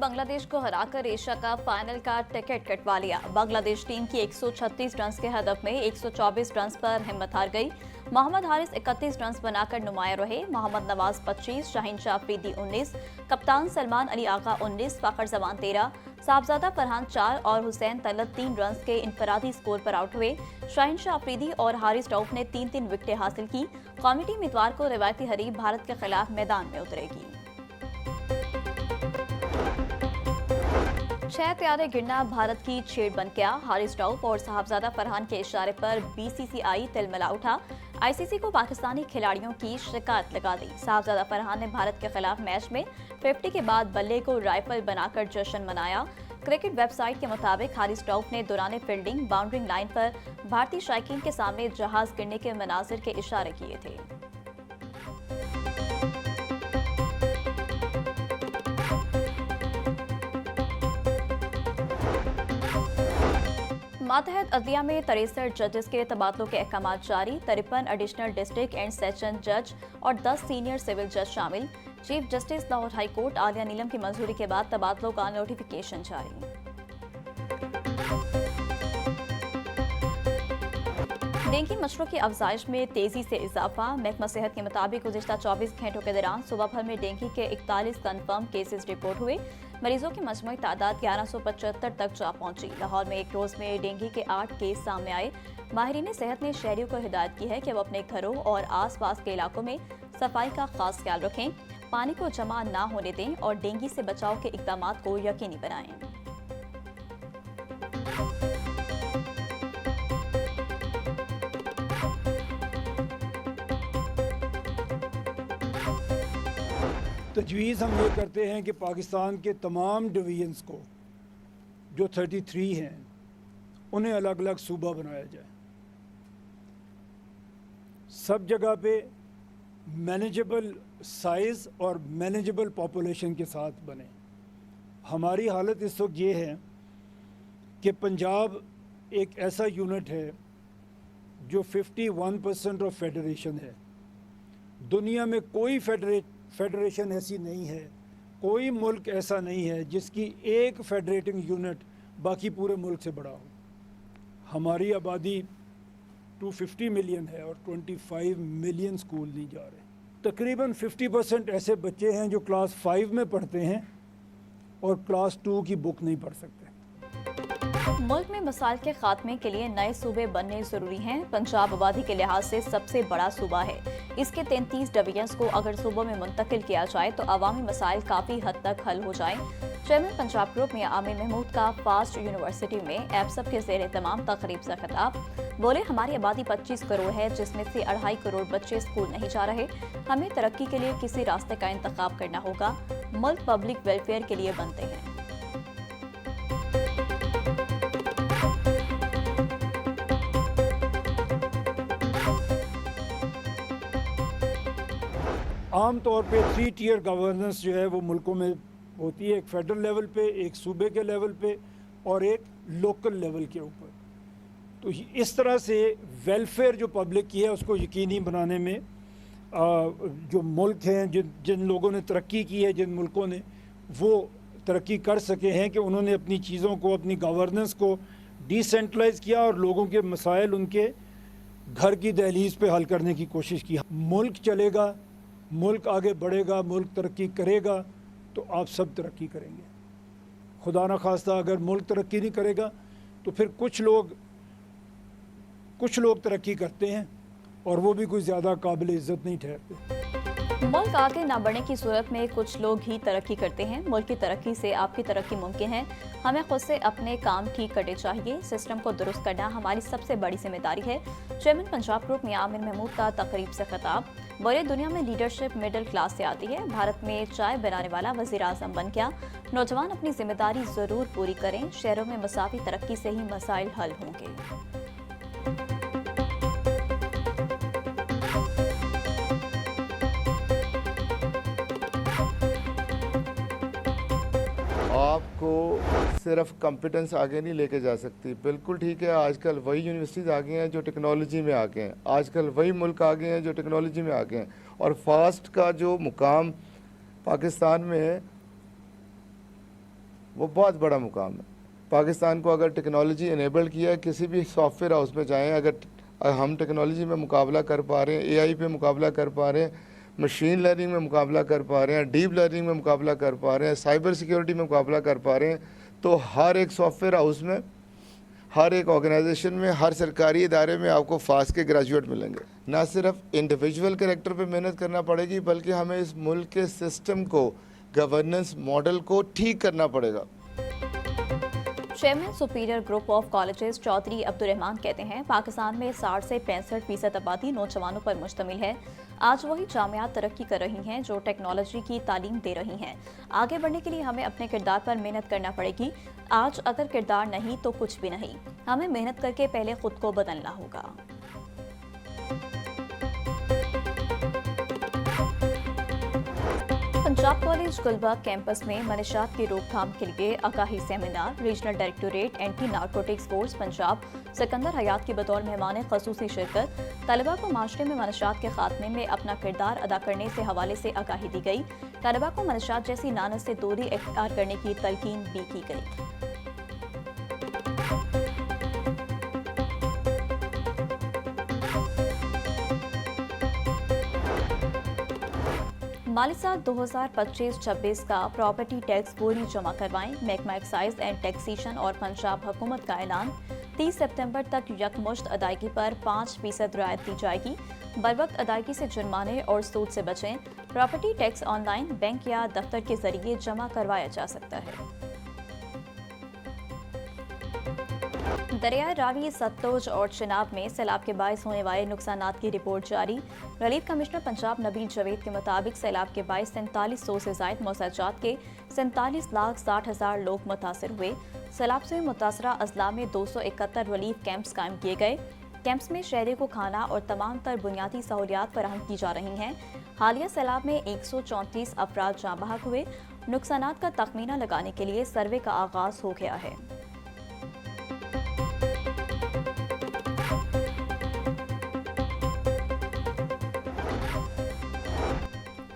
बांग्लादेश को हराकर Asia cup final का टिकट कटवा लिया। बांग्लादेश टीम की 136 रन के हदफ में 124 रन पर हिम्मत हार गई। मोहम्मद हारिस 31 रन बनाकर नुमाया रहे। मोहम्मद नवाज 25, शाहिनशाह अफरीदी 19, कप्तान सलमान अली आगा 19, फखर जमान 13, साहबजादा फरहान 4 और हुसैन तलत 3 रन के इनफरादी स्कोर पर आउट हुए। शाहिनशाह अफरीदी और हारिस रऊफ ने 3-3 विकेटें हासिल की। कौमी टीम इतवार को रिवायती हरीफ भारत के खिलाफ मैदान में उतरेगी। 6 त्यारे गिरना भारत की छेड़ बन गया। हारिस रऊफ और साहबजादा फरहान के इशारे पर बीसीसीआई तिलमिला उठा। आईसीसी को पाकिस्तानी खिलाड़ियों की शिकायत लगा दी। साहबजादा फरहान ने भारत के खिलाफ मैच में 50 के बाद बल्ले को राइफल बनाकर जश्न मनाया। क्रिकेट वेबसाइट के मुताबिक हारिस रऊफ ने दौरान फील्डिंग बाउंड्री लाइन पर भारतीय शायकीन के सामने जहाज गिरने के मनाजिर के इशारे किए थे। मातहत अदलिया में 63 जजेस के तबादलों के अहकाम जारी। 53 एडिशनल डिस्ट्रिक्ट एंड सेशन जज और 10 सीनियर सिविल जज शामिल। Chief justice Lahore high court Aliya Neelam की मंजूरी के बाद तबादलों का नोटिफिकेशन जारी। डेंगू मच्छरों की अफजाइश में तेजी से इजाफा। महकमा सेहत के मुताबिक गुज़िश्ता 24 घंटों के दौरान सुबह भर में डेंगू के 41 कन्फर्म केसेस रिपोर्ट हुए। मरीजों की मजमूई तादाद 1175 तक जा पहुंची। लाहौर में एक रोज में डेंगू के 8 केस सामने आए। माहिरीन सेहत ने शहरियों को हिदायत की है कि वो अपने घरों और आसपास के इलाकों में सफाई का खास ख्याल रखें, पानी को जमा ना होने दें और डेंगू से बचाव के इक़दाम को यकीनी बनाएं। तजवीज़ हम ये करते हैं कि पाकिस्तान के तमाम डिवीज़न्स को जो 33 हैं उन्हें अलग अलग सूबा बनाया जाए। सब जगह पे मैनेजेबल साइज़ और मैनेजेबल पॉपुलेशन के साथ बने। हमारी हालत इस वक्त ये है कि पंजाब एक ऐसा यूनिट है जो 51% ऑफ फेडरेशन है। दुनिया में कोई फेडरेशन ऐसी नहीं है, कोई मुल्क ऐसा नहीं है जिसकी एक फेडरेटिंग यूनिट बाकी पूरे मुल्क से बड़ा हो। हमारी आबादी 250 मिलियन है और 25 मिलियन स्कूल नहीं जा रहे। तकरीबन 50% ऐसे बच्चे हैं जो क्लास 5 में पढ़ते हैं और क्लास 2 की बुक नहीं पढ़ सकते। मुल्क में मसाइल के खात्मे के लिए नए सूबे बनने जरूरी हैं। पंजाब आबादी के लिहाज से सबसे बड़ा सूबा है। इसके 33 डिवीजन्स को अगर सूबों में मुंतकिल किया जाए तो अवामी मसाइल काफ़ी हद तक हल हो जाएं। चेयरमैन पंजाब ग्रुप में आमिर महमूद का फास्ट यूनिवर्सिटी में एप्सप के ज़ेर तमाम तकरीब से खिताब। बोले, हमारी आबादी 25 करोड़ है जिसमें से 2.5 करोड़ बच्चे स्कूल नहीं जा रहे। हमें तरक्की के लिए किसी रास्ते का इंतखाब करना होगा। मुल्क पब्लिक वेलफेयर के लिए बनते हैं। आम तौर पे 3 टियर गवर्नेंस जो है वो मुल्कों में होती है, एक फेडरल लेवल पे, एक सूबे के लेवल पे और एक लोकल लेवल के ऊपर। तो इस तरह से वेलफेयर जो पब्लिक की है उसको यकीनी बनाने में जो मुल्क हैं, जिन लोगों ने तरक्की की है, जिन मुल्कों ने, वो तरक्की कर सके हैं कि उन्होंने अपनी चीज़ों को, अपनी गवर्नेंस को डिसेंट्रलाइज किया और लोगों के मसाइल उनके घर की दहलीज पे हल करने की कोशिश की। मुल्क चलेगा, मुल्क आगे बढ़ेगा, मुल्क तरक्की करेगा तो आप सब तरक्की करेंगे। खुदा न खास्ता अगर मुल्क तरक्की नहीं करेगा तो फिर कुछ लोग तरक्की करते हैं और वो भी कोई ज़्यादा काबिल इज़्ज़त नहीं ठहरते। मुल्क आगे ना बढ़ने की सूरत में कुछ लोग ही तरक्की करते हैं। मुल्क की तरक्की से आपकी तरक्की मुमकिन है। हमें खुद से अपने काम ठीक करने चाहिए। सिस्टम को दुरुस्त करना हमारी सबसे बड़ी जिम्मेदारी है। चेयरमैन पंजाब ग्रुप में आमिर महमूद का तकरीब से खिताब। बोले, दुनिया में लीडरशिप मिडिल क्लास से आती है। भारत में चाय बनाने वाला वज़ीर आज़म बन गया। नौजवान अपनी जिम्मेदारी ज़रूर पूरी करें। शहरों में मसावी तरक्की से ही मसाइल हल होंगे। आपको सिर्फ कॉम्पिटेंस आगे नहीं लेके जा सकती। बिल्कुल ठीक है, आजकल वही यूनिवर्सिटीज़ आ गए हैं जो टेक्नोलॉजी में आ गए हैं, आजकल वही मुल्क आ गए हैं जो टेक्नोलॉजी में आ गए हैं, और फास्ट का जो मुकाम पाकिस्तान में है वो बहुत बड़ा मुकाम है। पाकिस्तान को अगर टेक्नोलॉजी इनेबल किया है, किसी भी सॉफ्टवेयर हाउस में जाएँ, अगर हम टेक्नोलॉजी में मुकाबला कर पा रहे हैं, एआई पे मुकाबला कर पा रहे हैं, मशीन लर्निंग में मुकाबला कर पा रहे हैं, डीप लर्निंग में मुकाबला कर पा रहे हैं, साइबर सिक्योरिटी में मुकाबला कर पा रहे हैं, तो हर एक सॉफ्टवेयर हाउस में, हर एक ऑर्गेनाइजेशन में, हर सरकारी इदारे में आपको फास्ट के ग्रेजुएट मिलेंगे। ना सिर्फ इंडिविजुअल कैरेक्टर पे मेहनत करना पड़ेगी, बल्कि हमें इस मुल्क के सिस्टम को, गवर्नेंस मॉडल को ठीक करना पड़ेगा। Chairman superior group of colleges Chaudhry Abdurrahman कहते हैं, पाकिस्तान में 60 से 65% आबादी नौजवानों पर मुश्तमिल है। आज वही जामियात तरक्की कर रही हैं जो टेक्नोलॉजी की तालीम दे रही हैं। आगे बढ़ने के लिए हमें अपने किरदार पर मेहनत करना पड़ेगी। आज अगर किरदार नहीं तो कुछ भी नहीं। हमें मेहनत करके पहले खुद को बदलना होगा। पंजाब कॉलेज गुलबर्ग कैंपस में मनशियात की रोकथाम के लिए आगाही seminar. Regional directorate anti narcotics force Punjab Sikandar Hayat की बतौर मेहमान खसूसी शिरकत। तलबा को माशरे में मनशियात के खात्मे में अपना किरदार अदा करने से हवाले से आगाही दी गई। तलबा को मनशियात जैसी लानत से दूरी इख्तियार करने की तलकीन भी की गई। माली साल 2025-26 का प्रॉपर्टी टैक्स पूरी जमा करवाएं। महकमा एक्साइज एंड टैक्सेशन और पंजाब हुकूमत का ऐलान। 30 सितंबर तक यकमुश्त अदायगी पर 5% रियायत दी जाएगी। बरवक्त अदायगी से जुर्माने और सूद से बचें। प्रॉपर्टी टैक्स ऑनलाइन बैंक या दफ्तर के जरिए जमा करवाया जा सकता है। दरियाए रावी, सतलुज और चिनाब में सैलाब के बायस होने वाले नुकसानात की रिपोर्ट जारी। रिलीफ कमिश्नर पंजाब नबील जवेद के मुताबिक सैलाब के बायस 4300 से जायद मौसाजात के 47,60,000 लोग मुतासर हुए। सैलाब से मुतासरा अजला में 271 रिलीफ कैंप्स कायम किए गए। कैंप्स में शहरी को खाना और तमाम तर बुनियादी सहूलियात फराहम की जा रही हैं। हालिया सैलाब में 134 अफराद जाँ बहक हुए। नुकसानात का तखमीना लगाने के लिए सर्वे का आगाज हो गया है।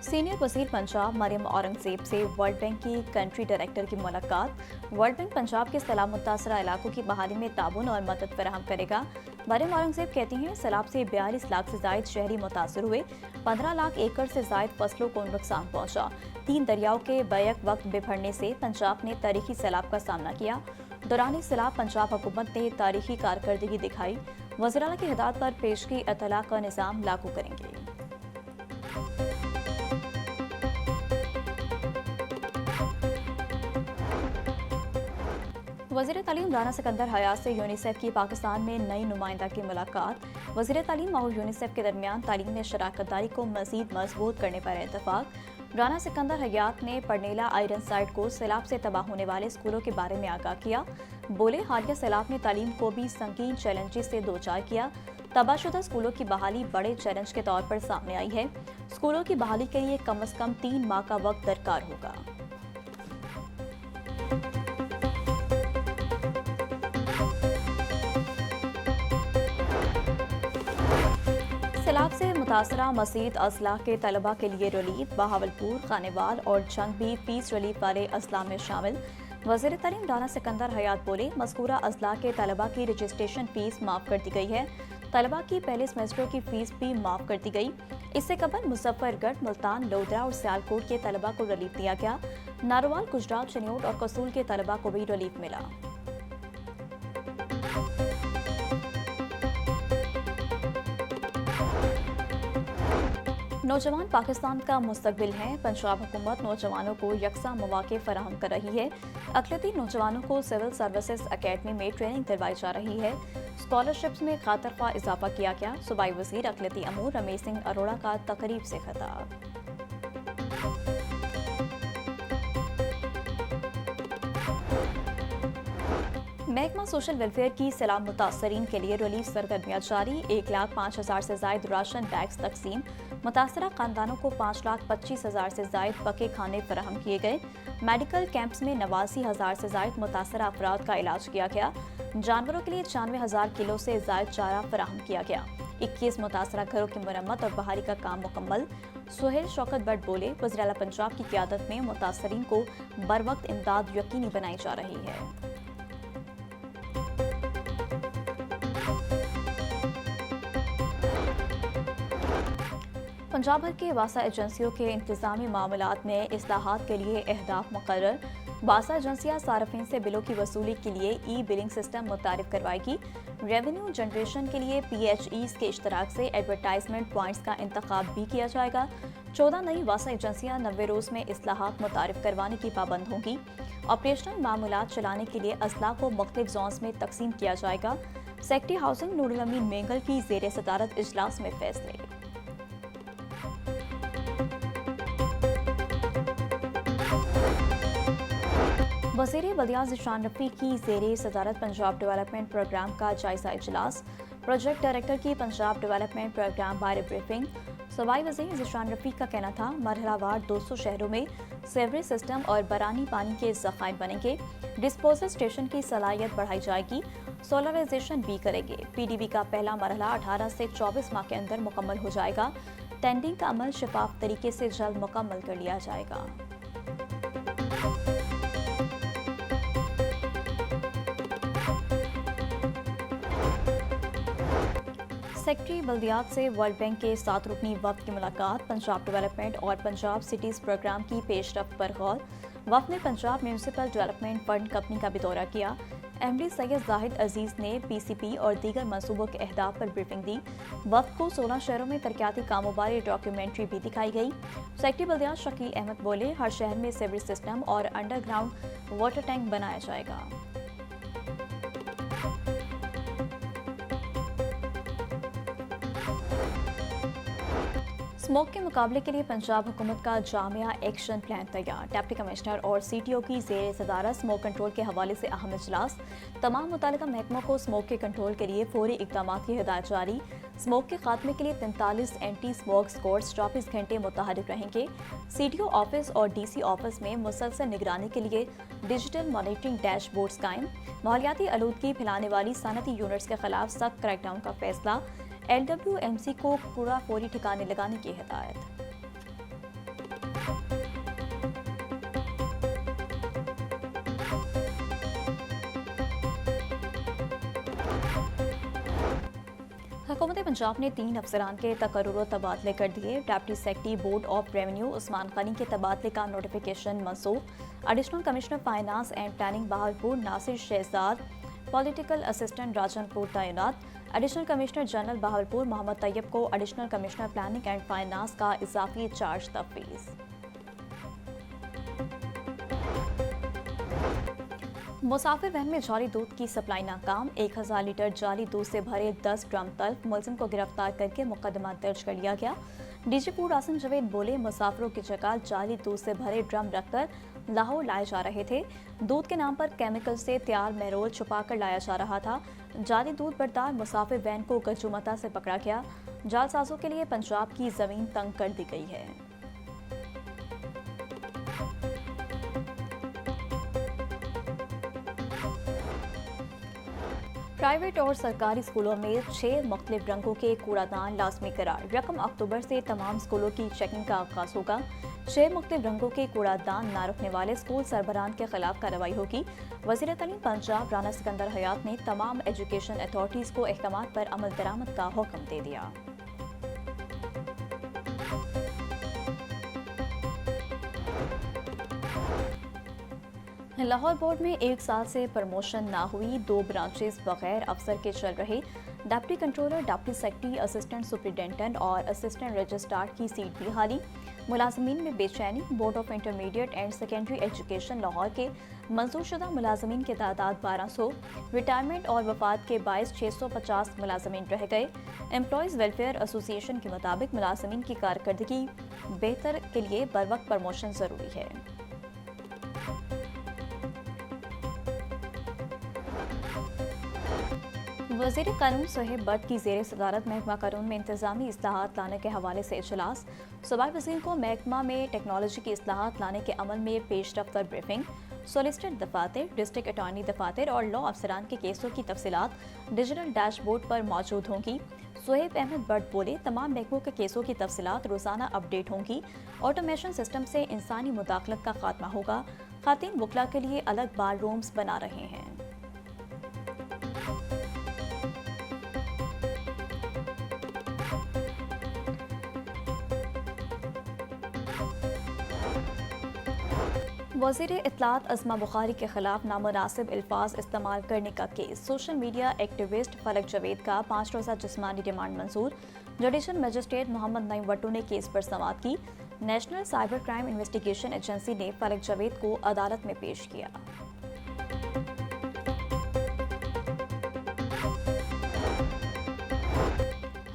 सीनियर वज़ीर पंजाब मरियम औरंगजेब से वर्ल्ड बैंक की कंट्री डायरेक्टर की मुलाकात। वर्ल्ड बैंक पंजाब के सैलाब मुतासरा इलाकों की बहाली में ताउन और मदद फराहम करेगा। मरियम औरंगजेब कहती हैं, सैलाब से 42 लाख से जायद शहरी मुतासर हुए। 15 लाख एकड़ से जायद फसलों को नुकसान पहुंचा। 3 दरियाओं के बैक वक्त बिफरने से पंजाब ने तारीखी सैलाब का सामना किया। दौरान सैलाब पंजाब हुकूमत ने तारीखी कारकर्दगी दिखाई। वज़ीर-ए-आला की हिदायत पर पेशगी इत्तला का निज़ाम लागू करेंगे। वज़ीर तालीम राना सिकंदर हयात से यूनिसेफ की पाकिस्तान में नई नुमाइंदा की मुलाकात। वज़ीर तालीम और यूनिसेफ के दरमियान तालीम में शराकत दारी को मज़ीद मजबूत करने पर इत्तफाक। राना सिकंदर हयात ने परनेला आयरन साइट को सैलाब से तबाह होने वाले स्कूलों के बारे में आगाह किया। बोले, हालिया सैलाब ने तालीम को भी संगीन चैलेंजेस से दो चार किया। तबाहशुदा स्कूलों की बहाली बड़े चैलेंज के तौर पर सामने आई है। स्कूलों की बहाली के लिए कम से कम 3 माह का वक्त दरकार होगा। सैलाब से मुतासरा मसीद अजला के तलबा के लिए रिलीफ। बहावलपुर, खानेवाल और जंग भी फीस रिलीफ वाले अजला में शामिल। वज़ीर तालीम राना सिकंदर हयात बोले, मज़कूरा अजला के तलबा की रजिस्ट्रेशन फीस माफ़ कर दी गई है। तलबा की पहले सेमेस्टर की फीस भी माफ़ कर दी गई। इससे कबल मुजफ्फरगढ़, मुल्तान, लोधरा और सियालकोट के तलबा को रिलीफ दिया गया। नारोवाल, गुजरात, चिन्योट और कसूल के तलबा को भी रिलीफ मिला। नौजवान पाकिस्तान का मुस्तकबिल हैं। पंजाब हुकूमत नौजवानों को यकसा मौके फराहम कर रही है। अक़लियती नौजवानों को सिविल सर्विसेज अकेडमी में ट्रेनिंग करवाई जा रही है। स्कॉलरशिप्स में खातरख्वाह इजाफा किया गया। सूबाई वज़ीर अक़लियती अमूर रमेश सिंह अरोड़ा का तकरीब से खिताब। महकमा सोशल वेलफेयर की सैलाब मुतासरीन के लिए रिलीफ सरगर्मियाँ जारी। 1,05,000 से जायद राशन बैग्स तकसीम। मुतासरा खानदानों को 5,25,000 से जायद पके खाने फराहम किए गए। मेडिकल कैंप्स में 89,000 से जायद मुतासरा अफराद का इलाज किया गया। जानवरों के लिए 96,000 किलो से जायद चारा फराहम किया गया। 21 मुतासरा घरों की मरम्मत और बहाली का काम मुकम्मल। सुहेल शौकत भट्ट बोले, वज़ीर-ए-आला पंजाब की क़यादत में मुतासरीन को बरवक्त इमदाद यकीनी बनाई जा रही है। पंजाब भर के वासा एजेंसियों के इंतजामी मामलात में इस्लाहात के लिए अहदाफ मुकर्रर। वासा एजेंसियाँ सार्फिन से बिलों की वसूली के लिए ई बिलिंग सिस्टम मुतारिफ करवाएगी। रेवेन्यू जनरेशन के लिए PHEs के इश्तराक से एडवर्टाइजमेंट पॉइंट्स का इंतखाब भी किया जाएगा। 14 नई वासा एजेंसियाँ 90 रोज़ में इस्लाहात मुतारिफ करवाने की पाबंद होंगी। ऑपरेशनल मामलात चलाने के लिए अजला को मुख्तलिफ जोन्स में तकसीम किया जाएगा। सेक्रेटरी हाउसिंग नूरुल अमीन मेंगल की ज़ेर सदारत इजलास में फैसले। वज़ीर बल्दियात ज़ीशान रफ़ी की ज़ेरे सदारत पंजाब डेवलपमेंट प्रोग्राम का जायजा इजलास। प्रोजेक्ट डायरेक्टर की पंजाब डेवलपमेंट प्रोग्राम बारे ब्रीफिंग। सूबाई वज़ीर ज़ीशान रफ़ी का कहना था, मरहलावार 200 शहरों में सेवरेज सिस्टम और बरानी पानी के ज़खायर बनेंगे। डिस्पोजल स्टेशन की सलाहियत बढ़ाई जाएगी। सोलराइजेशन भी करेंगे। PDB का पहला मरहला 18 से 24 माह के अंदर मुकम्मल हो जाएगा। टेंडरिंग का अमल शफाफ तरीके से जल्द मुकम्मल कर लिया जाएगा। सेक्रेटरी बल्दियात से वर्ल्ड बैंक के 7 रुकनी वफ़द की मुलाकात। पंजाब डेवलपमेंट और पंजाब सिटीज़ प्रोग्राम की पेशरफ्त पर गौर। वफ़द ने Punjab municipal development fund company का भी दौरा किया। MD सैयद जाहिद अजीज़ ने PCP और दीगर मनसूबों के अहदाफ पर ब्रीफिंग दी। वफ़द को 16 शहरों में तरक्याती कामों बारे डॉक्यूमेंट्री भी दिखाई गई। सेक्रेटरी बल्दियात शकील अहमद बोले, हर शहर में सीवरेज सिस्टम और अंडरग्राउंड वाटर टैंक बनाया जाएगा। स्मोक के मुकाबले के लिए पंजाब हुकूमत का जामिया एक्शन प्लान तैयार। डिप्टी कमिश्नर और CTO की ज़ेर सदारत स्मोक कंट्रोल के हवाले से अहम इजलास। तमाम मुतालिका महकमों को स्मोक के कंट्रोल के लिए फौरी इक़दाम की हिदायत जारी। स्मोक के खात्मे के लिए 43 एंटी स्मोक स्क्वाड्स 24 घंटे मुतहरिक रहेंगे। CTO ऑफिस और DC ऑफिस में मुसलसल निगरानी के लिए डिजिटल मॉनिटरिंग डैशबोर्ड्स कायम। माहौलियाती आलूदगी फैलाने वाली सनती यूनिट्स के खिलाफ सख्त क्रैकडाउन का फैसला। LWMC को कूड़ा फौरी ठिकाने लगाने की हिदायत। हुकूमत पंजाब ने 3 अफसरान के तकर्रुर तबादले कर दिए। Deputy secretary board of revenue Usman Khani के तबादले का नोटिफिकेशन मंसूख। Additional commissioner finance and planning Bahawalpur Nasir Shahzad, political assistant Rajanpur तैनात। Additional commissioner general Bahawalpur Mohammad Tayyab को additional commissioner planning and finance का इजाफी चार्ज तफवीज़। मुसाफिर वैन में जाली दूध की सप्लाई नाकाम। 1000 लीटर जाली दूध से भरे 10 ड्रम तल्फ। मुलजिम को गिरफ्तार करके मुकदमा दर्ज कर लिया गया। DG फूड आसिम जवेद बोले, मुसाफिरों की जगह जाली दूध से भरे ड्रम रखकर लाहौर लाए जा रहे थे। दूध के नाम पर केमिकल से तैयार मेरोल छुपा कर लाया जा रहा था। जाली दूध बरदार मुसाफिर वैन को गजुमता से पकड़ा गया। जालसाजों के लिए पंजाब की जमीन तंग कर दी गई है। प्राइवेट और सरकारी स्कूलों में 6 मुख्तलिफ रंगों के कूड़ादान लाजमी करार। रकम अक्टूबर से तमाम स्कूलों की चेकिंग का आगाज होगा। 6 मुख्तलिफ रंगों के कूड़ादान ना रखने वाले स्कूल सरबराहान के खिलाफ कार्रवाई होगी। वज़ीर तालीम पंजाब राना सिकंदर हयात ने तमाम एजुकेशन अथॉरिटीज़ को अहकामात पर अमल दरामद का हुक्म दे दिया। लाहौर बोर्ड में 1 साल से प्रमोशन ना हुई। 2 ब्रांचेस बगैर अफसर के चल रहे। Deputy controller, deputy secretary, assistant superintendent और असिस्टेंट रजिस्ट्रार की सीट भी खाली। मुलाजमीन में बेचैनी। Board of intermediate and secondary education Lahore के मंजूरशुदा मुलाजमीन की तादाद 1200। रिटायरमेंट और वफात के बायस 650 मुलाजमीन रह गए। एम्प्लॉयज़ वेलफेयर एसोसिएशन के मुताबिक मुलाजमीन की कारकर्दगी बेहतर के लिए बर वक्त प्रमोशन ज़रूरी है। वज़ीर कानून सुहेल भट्ट की ज़ेर सदारत महकमा कानून में इंतजामी इस्लाहात लाने के हवाले से इजलास। सूबाई वज़ीर को महकमा में टेक्नोलॉजी की इस्लाहात लाने के अमल में पेशरफ्त पर ब्रीफिंग। सोलिसिटर दफातर, डिस्ट्रिक्ट अटॉर्नी दफातर और लॉ अफसरान के केसों की तफसीलात डिजिटल डैशबोर्ड पर मौजूद होंगी। सुहेब अहमद बट बोले, तमाम महकमों के केसों की तफसीलात रोजाना अपडेट होंगी। ऑटोमेशन सिस्टम से इंसानी मुदाखलत का खात्मा होगा। खातिन वकला के लिए अलग बार रूम्स बना रहे हैं। वज़ीर इत्तलात अज़मा बुखारी के खिलाफ नामुनासिब अल्फाज इस्तेमाल करने का केस। सोशल मीडिया एक्टिविस्ट फलक जावेद का 5 रोज़ा जिस्मानी रिमांड मंजूर। जुडिशल मजिस्ट्रेट मोहम्मद नईम वट्टू ने केस पर समाअत की। National cyber crime investigation agency ने फलक जावेद को अदालत में पेश किया।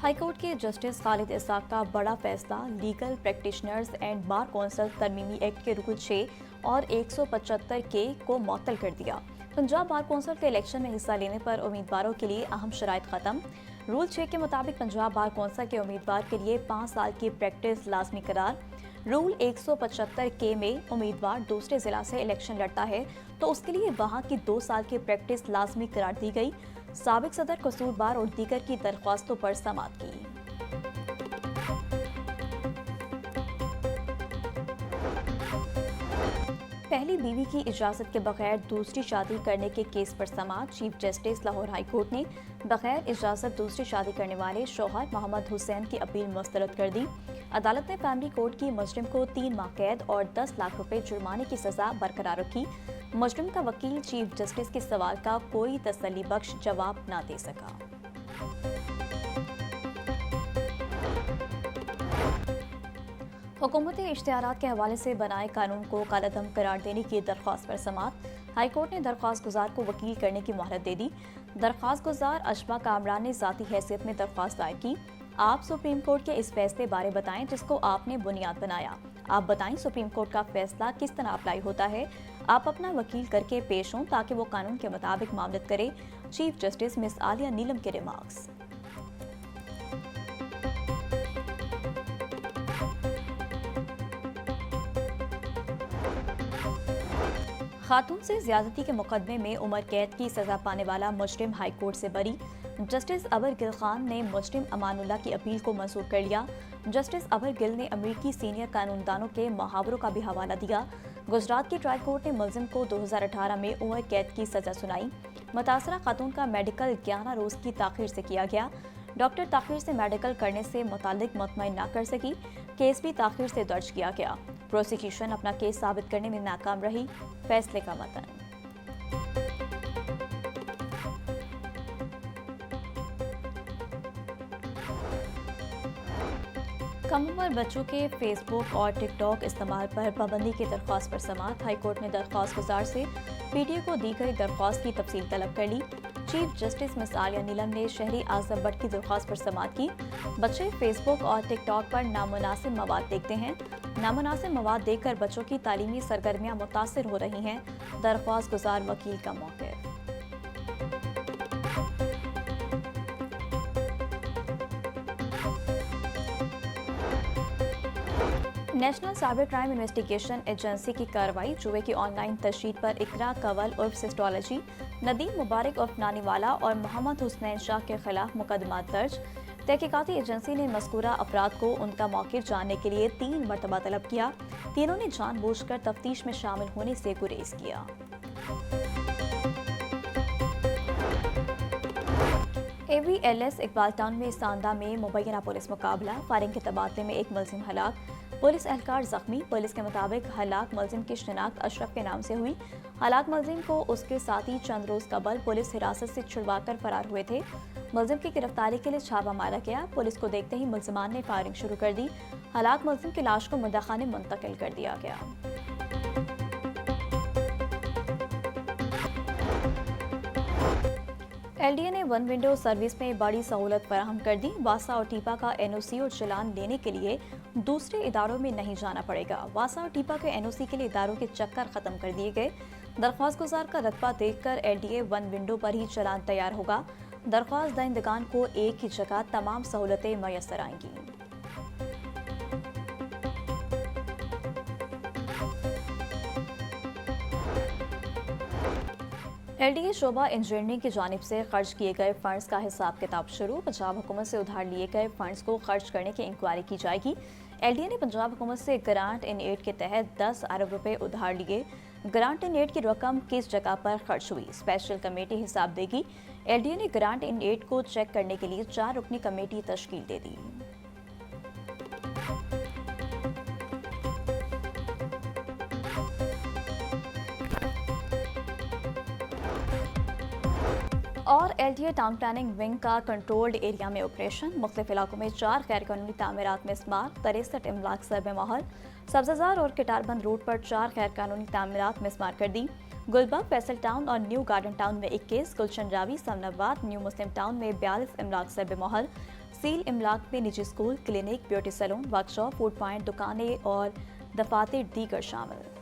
हाईकोर्ट के जस्टिस खालिद इसाक का बड़ा फैसला। Legal practitioners and bar council तरमीमी एक्ट के रुकन 6 और 175 के को मुअत्तल कर दिया। पंजाब बार कौंसिल के इलेक्शन में हिस्सा लेने पर उम्मीदवारों के लिए अहम शराइत खत्म। रूल 6 के मुताबिक पंजाब बार कौंसिल के उम्मीदवार के लिए 5 साल की प्रैक्टिस लाजमी करार। रूल 175 के में उम्मीदवार दूसरे जिला से इलेक्शन लड़ता है तो उसके लिए वहां की 2 साल की प्रैक्टिस लाजमी करार दी गई। साबिक सदर कसूरबार और दीगर की दरख्वास्तों पर समाअत की। पहली बीवी की इजाजत के बगैर दूसरी शादी करने के केस पर समाअत। Chief justice Lahore high court ने बगैर इजाजत दूसरी शादी करने वाले शौहर मोहम्मद हुसैन की अपील मुस्तरद कर दी। अदालत ने फैमिली कोर्ट की मुजरिम को 3 माह कैद और 10 लाख रुपए जुर्माने की सजा बरकरार रखी। मुजरिम का वकील चीफ जस्टिस के सवाल का कोई तसल्ली बख्श जवाब न दे सका। हुकूमत इश्तिहारात के हवाले से बनाए कानून को कालादम करार देने की दरख्वास्त पर समाअत। हाईकोर्ट ने दरख्वास्त गुजार को वकील करने की मोहलत दे दी। दरख्वास्त गुजार अशफा कामरान ने ज़ाती हैसियत में दरख्वास्त दायर की। आप सुप्रीम कोर्ट के इस फैसले बारे बताएं जिसको आपने बुनियाद बनाया। आप बताएं सुप्रीम कोर्ट का फैसला किस तरह अप्लाई होता है। आप अपना वकील करके पेश हों ताकि वो कानून के मुताबिक मामलत करे। चीफ जस्टिस मिस आलिया नीलम के रिमार्क्स। खातून से ज्यादती के मुकदमे में उम्र कैद की सजा पाने वाला मुजरिम हाई कोर्ट से बरी। जस्टिस अबर गिल खान ने मुजरिम अमानुल्लाह की अपील को मंजूर कर लिया। जस्टिस अबर गिल ने अमेरिकी सीनियर कानूनदानों के मुहावरों का भी हवाला दिया। गुजरात की ट्रायल कोर्ट ने मुलजिम को 2018 में उम्र कैद की सजा सुनाई। मुतासरा खातून का मेडिकल 11 रोज की ताखीर से किया गया। डॉक्टर ताखीर से मेडिकल करने से मुतालिक मुतमईन ना कर सकी। केस भी ताखीर से दर्ज किया गया। प्रोसिक्यूशन अपना केस साबित करने में नाकाम रही। फैसले का मतन। कम उम्र बच्चों के फेसबुक और टिकटॉक इस्तेमाल पर पाबंदी की दरख्वास्त पर समाअत। हाईकोर्ट ने दरख्वास्त गुजार से पीटीए को दी गई दरख्वास्त की तफसील तलब कर ली। चीफ जस्टिस मिस आलिया नीलम ने शहरी आजम भट्ट की दरख्वास्त पर समाअत की। बच्चे फेसबुक और टिकटॉक पर नामुनासिब मवाद देखते हैं। नामुनासिब मवाद देखकर बच्चों की तालीमी सरगर्मियां मुतासिर हो रही हैं। दरख्वास्त गुजार वकील का मौक़िफ़। National cyber crime investigation agency की कार्रवाई। जुए की ऑनलाइन तशरीद पर इकरा कंवल उर्फ सिस्टोलॉजी, नदीम मुबारक उर्फ नानीवाला और मोहम्मद हुसनैन शाह के खिलाफ मुकदमा दर्ज। तहकीकाती एजेंसी ने मज़कूरा अफराद को उनका मौक़िफ़ जानने के लिए 3 मरतबा तलब किया। तीनों ने जानबूझकर तफ्तीश में शामिल होने से गुरेज किया। AVLS इकबाल टाउन में सांदा में मुबैना पुलिस मुकाबला। फायरिंग के तबादले में एक मुलजिम हलाक, पुलिस एहलकार जख्मी। पुलिस के मुताबिक हलाक मुलजिम की शिनाख्त अशरफ के नाम से हुई। हलाक मुलजिम को उसके साथी चंद रोज कबल पुलिस हिरासत से छुड़वाकर फरार हुए थे। मुलजिम की गिरफ्तारी के लिए छापा मारा गया। पुलिस को देखते ही मुलजिमान ने फायरिंग शुरू कर दी। हलाक मुलजिम की लाश को मुद्दाखाने मुंतकिल कर दिया गया। LDA ने वन विंडो सर्विस में बड़ी सहूलत फराहम कर दी। वासा और टीपा का NOC और चलान लेने के लिए दूसरे इदारों में नहीं जाना पड़ेगा। वासा और टीपा के NOC के लिए इदारों के चक्कर खत्म कर दिए गए। दरख्वास्त गुजार का रतबा देखकर LDA वन विंडो पर ही चलान तैयार होगा। दरख्वास्त दहिंदगान को एक ही जगह तमाम सहूलतें मैसर आएंगी। एलडीए शोबा इंजीनियरिंग की जानिब से खर्च किए गए फंड्स का हिसाब किताब शुरू। पंजाब हुकूमत से उधार लिए गए फंड्स को खर्च करने की इंक्वायरी की जाएगी। एलडीए ने पंजाब हुकूमत से ग्रांट इन एड के तहत 10 अरब रुपए उधार लिए। ग्रांट इन एड की रकम किस जगह पर खर्च हुई, स्पेशल कमेटी हिसाब देगी। एलडीए ने ग्रांट इन एड को चेक करने के लिए 4 रुकनी कमेटी तश्कील दे दी। और एलडीए टाउन प्लानिंग विंग का कंट्रोल्ड एरिया में ऑपरेशन। मुख्तलिफ इलाकों में 4 गैर कानूनी तामीरात में स्मार्ट, 63 इमलाक सरबे महल। सब्जाजार और किटारबंद रोड पर 4 गैर कानूनी तामीरात में स्मार्ट कर दी। गुलबर्ग, फैसल टाउन और न्यू गार्डन टाउन में 21, Gulshan Ravi, Samanabad, new Muslim town में 42 इमलाक सरबे महल। सील इमलाक में निजी school, clinic, beauty salon, workshop, food point, दुकानें और दफातर दीगर शामिल।